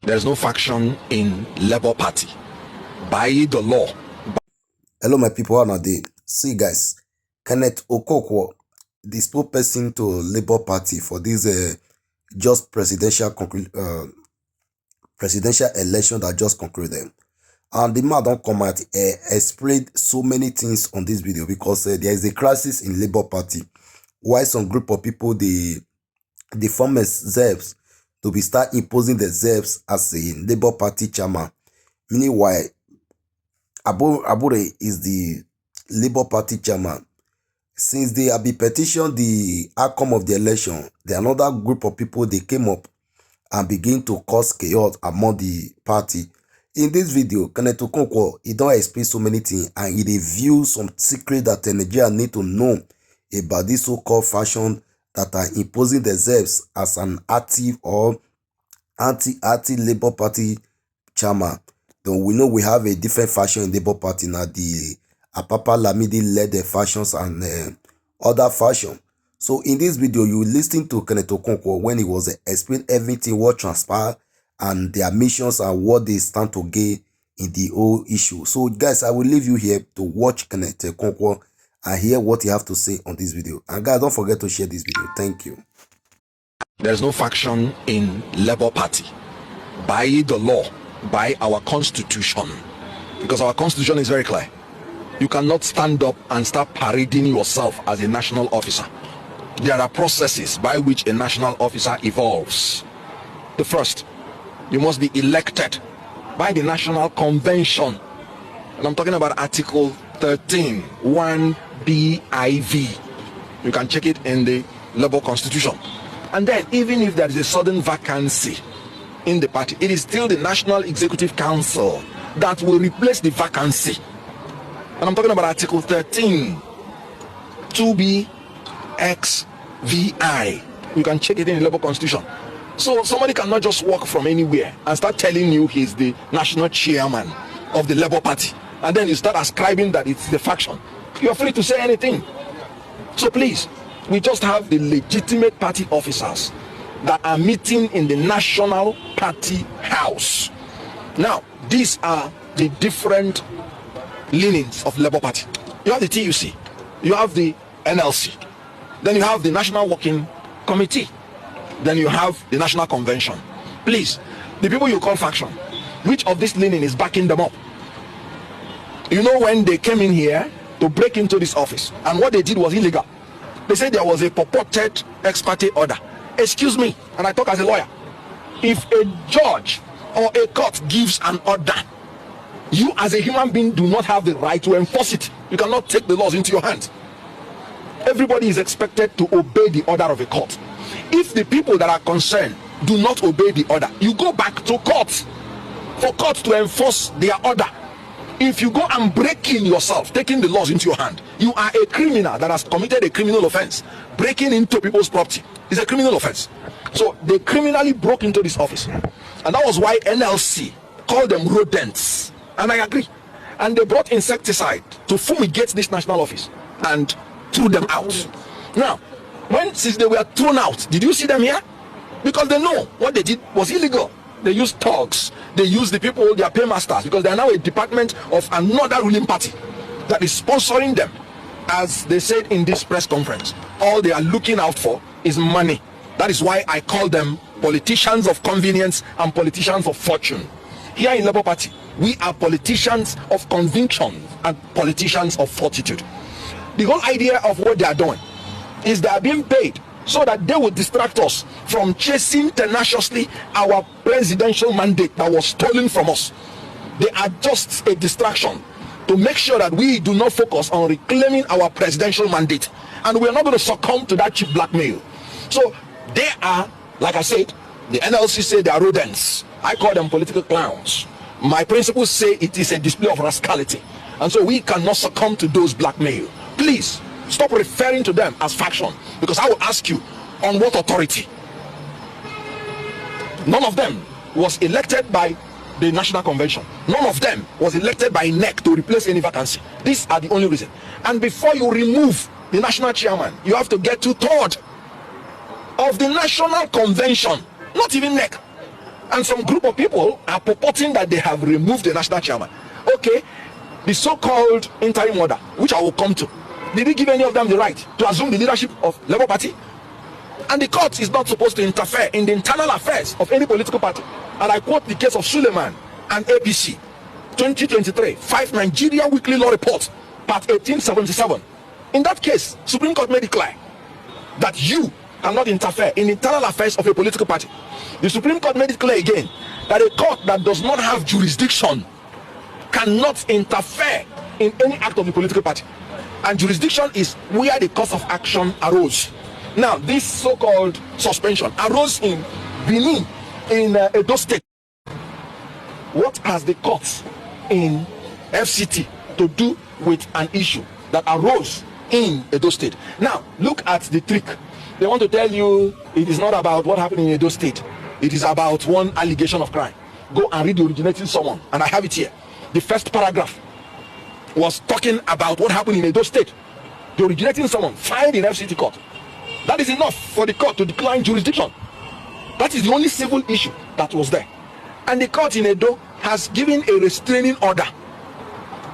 There's no faction in Labour Party. By the law. Hello, my people. How are they? See, guys, Kenneth Okonkwo, the spokesperson to Labour Party for this just presidential election that just concluded. And the man don't come out explain so many things on this video because there is a crisis in Labour Party. Why some group of people they form themselves to be start imposing themselves as a Labour Party chairman. Meaning why Abure is the Labour Party chairman. Since they have been petitioned the outcome of the election, the another group of people they came up and begin to cause chaos among the party. In this video, Kenneth Okonkwo, he don't explain so many things and he reveals some secret that Nigeria need to know about this so-called faction that are imposing themselves as an active or anti-Labour Party chairman. Then we know we have a different faction in Labour Party now, the apapa lamidi led the factions and other faction. So in this video, you listen to Kenneth Okonkwo when he was explaining everything what transpired and their missions and what they stand to gain in the whole issue. So guys, I will leave you here to watch Kenneth Okonkwo and hear what he have to say on this video. And guys, don't forget to share this video. Thank you. There's no faction in Labour Party. By the law, by our constitution, because our constitution is very clear. You cannot stand up and start parading yourself as a national officer. There are processes by which a national officer evolves. The first, you must be elected by the National Convention. And I'm talking about Article 13, 1BIV. You can check it in the Labour Constitution. And then, even if there is a sudden vacancy in the party, it is still the National Executive Council that will replace the vacancy. And I'm talking about Article 13, 2BXVI. You can check it in the Labour Constitution. So somebody cannot just walk from anywhere and start telling you he's the national chairman of the Labour Party. And then you start ascribing that it's the faction. You're free to say anything. So please, we just have the legitimate party officers that are meeting in the National Party House. Now, these are the different leanings of Labour Party. You have the TUC, you have the NLC, then you have the National Working Committee, then you have the National Convention. Please, the people you call faction, which of this leaning is backing them up? You know, when they came in here to break into this office, and what they did was illegal. They said there was a purported ex parte order. Excuse me, and I talk as a lawyer. If a judge or a court gives an order, you as a human being do not have the right to enforce it. You cannot take the laws into your hands. Everybody is expected to obey the order of a court. If the people that are concerned do not obey the order, you go back to court for court to enforce their order. If you go and break in yourself, taking the laws into your hand, you are a criminal that has committed a criminal offense. Breaking into people's property is a criminal offense. So they criminally broke into this office, and that was why NLC called them rodents. And I agree. And they brought insecticide to fumigate this national office and threw them out. Now, since they were thrown out, did you see them here? Because they know what they did was illegal. They used thugs, they used the people, their paymasters, because they are now a department of another ruling party that is sponsoring them. As they said in this press conference, all they are looking out for is money. That is why I call them politicians of convenience and politicians of fortune. Here in Labour Party, we are politicians of conviction and politicians of fortitude. The whole idea of what they are doing is they are being paid so that they will distract us from chasing tenaciously our presidential mandate that was stolen from us. They are just a distraction to make sure that we do not focus on reclaiming our presidential mandate, and we are not going to succumb to that cheap blackmail. So they are, like I said, the NLC say they are rodents. I call them political clowns. My principles say it is a display of rascality, and so we cannot succumb to those blackmail. Please stop referring to them as faction, because I will ask you, on what authority? None of them was elected by the National Convention. None of them was elected by NEC to replace any vacancy. These are the only reason. And before you remove the national chairman, you have to get 2/3 of the National Convention, not even NEC. And some group of people are purporting that they have removed the national chairman. Okay, the so-called interim order, which I will come to, did he give any of them the right to assume the leadership of Labour Party? And the court is not supposed to interfere in the internal affairs of any political party. And I quote the case of Suleiman and APC, 2023, 5 Nigeria Weekly Law Report, part 1877. In that case, Supreme Court made it clear that you cannot interfere in internal affairs of a political party. The Supreme Court made it clear again that a court that does not have jurisdiction cannot interfere in any act of the political party. And jurisdiction is where the cause of action arose. Now, this so-called suspension arose in Benin, in Edo State. What has the court in FCT to do with an issue that arose in Edo State? Now, look at the trick. They want to tell you it is not about what happened in Edo State. It is about one allegation of crime. Go and read the originating summons, and I have it here. The first paragraph was talking about what happened in Edo State. The originating summons filed in FCT court. That is enough for the court to decline jurisdiction. That is the only civil issue that was there. And the court in Edo has given a restraining order,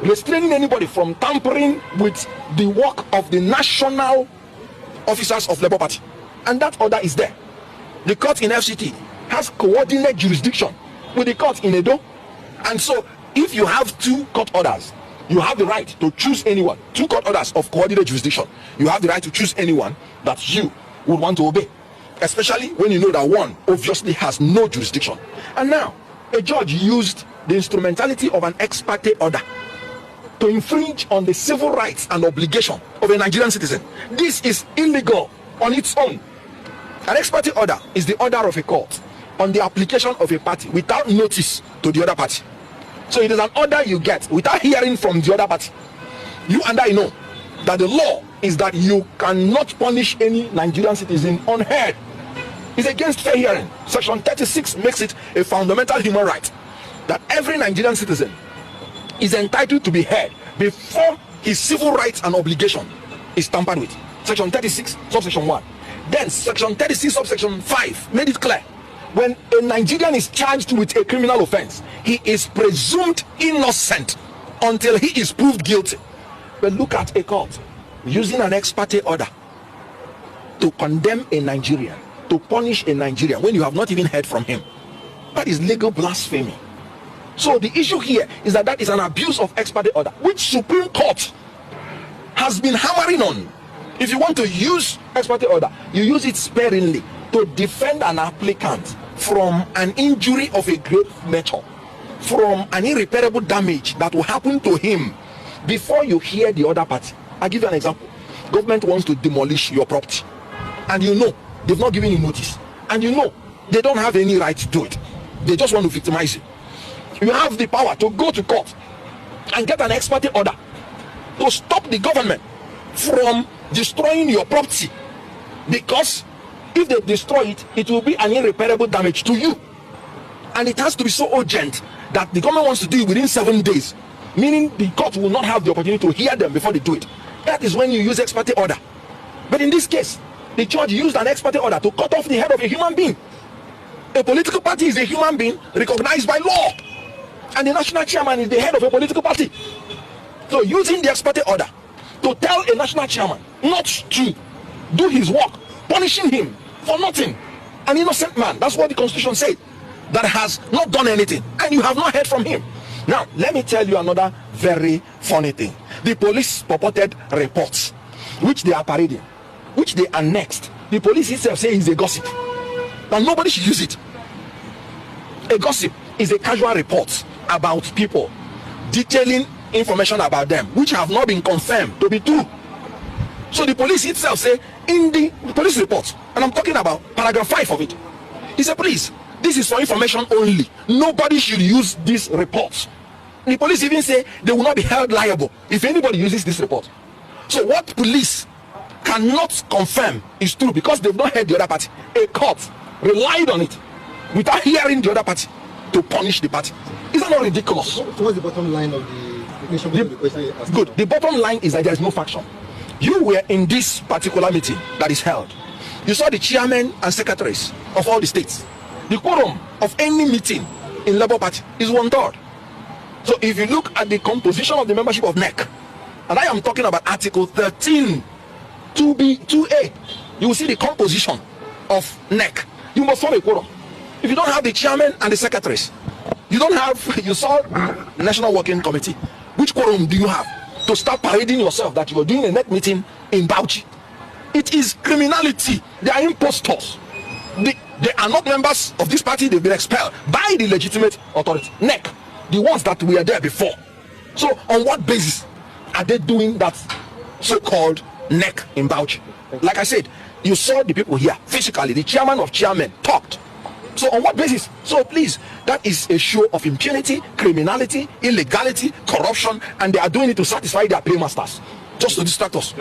restraining anybody from tampering with the work of the national officers of Labour Party. And that order is there. The court in FCT has coordinate jurisdiction with the court in Edo. And so if you have 2 court orders, you have the right to choose anyone. 2 court orders of coordinate jurisdiction. You have the right to choose anyone that you would want to obey, especially when you know that one obviously has no jurisdiction. And now a judge used the instrumentality of an ex parte order to infringe on the civil rights and obligation of a Nigerian citizen. This is illegal on its own. An ex parte order is the order of a court on the application of a party without notice to the other party. So it is an order you get without hearing from the other party. You and I know that the law is that you cannot punish any Nigerian citizen unheard. It's against fair hearing. Section 36 makes it a fundamental human right that every Nigerian citizen is entitled to be heard before his civil rights and obligation is tampered with. Section 36, subsection 1. Then section 36, subsection 5 made it clear. When a Nigerian is charged with a criminal offense, he is presumed innocent until he is proved guilty. But look at a court using an ex parte order to condemn a Nigerian, to punish a Nigerian when you have not even heard from him. That is legal blasphemy. So the issue here is that is an abuse of ex parte order, which Supreme Court has been hammering on. If you want to use ex parte order, you use it sparingly to defend an applicant from an injury of a grave nature, from an irreparable damage that will happen to him before you hear the other party. I'll give you an example. Government wants to demolish your property, and you know they've not given you notice, and you know they don't have any right to do it. They just want to victimize you. You have the power to go to court and get an ex parte order to stop the government from destroying your property, because if they destroy it, it will be an irreparable damage to you, and it has to be so urgent that the government wants to do it within 7 days, meaning the court will not have the opportunity to hear them before they do it. That is when you use ex parte order. But in this case, the judge used an ex parte order to cut off the head of a human being. A political party is a human being recognized by law, and the national chairman is the head of a political party. So using the ex parte order to tell a national chairman not to do his work, punishing him for nothing, an innocent man, that's what the constitution said, that has not done anything, and you have not heard from him. Now let me tell you another very funny thing. The police purported reports which they are parading, which they annexed. The police itself say is a gossip, and nobody should use it. A gossip is a casual report about people, detailing information about them which have not been confirmed to be true. So the police itself say in the police report, and I'm talking about paragraph 5 of it, he said, please, this is for information only. Nobody should use these reports. The police even say they will not be held liable if anybody uses this report. So what police cannot confirm is true because they've not heard the other party. A court relied on it without hearing the other party to punish the party. Is that not ridiculous? So what's the bottom line of the question? Good. The bottom line is that there is no faction. You were in this particular meeting that is held. You saw the chairmen and secretaries of all the states. The quorum of any meeting in Labour Party is 1/3. So if you look at the composition of the membership of NEC, and I am talking about Article 13, 2B, 2A, you will see the composition of NEC. You must form a quorum. If you don't have the chairman and the secretaries, you don't have, you saw the National Working Committee. Which quorum do you have to start parading yourself that you are doing a NEC meeting in Bauchi? It is criminality. They are impostors. They are not members of this party. They've been expelled by the legitimate authority, NEC, the ones that were there before. So on what basis are they doing that so-called NEC in Bauchi? Like I said, you saw the people here physically. The chairman of chairmen talked. So on what basis? So please, that is a show of impunity, criminality, illegality, corruption, and they are doing it to satisfy their paymasters, just to distract us.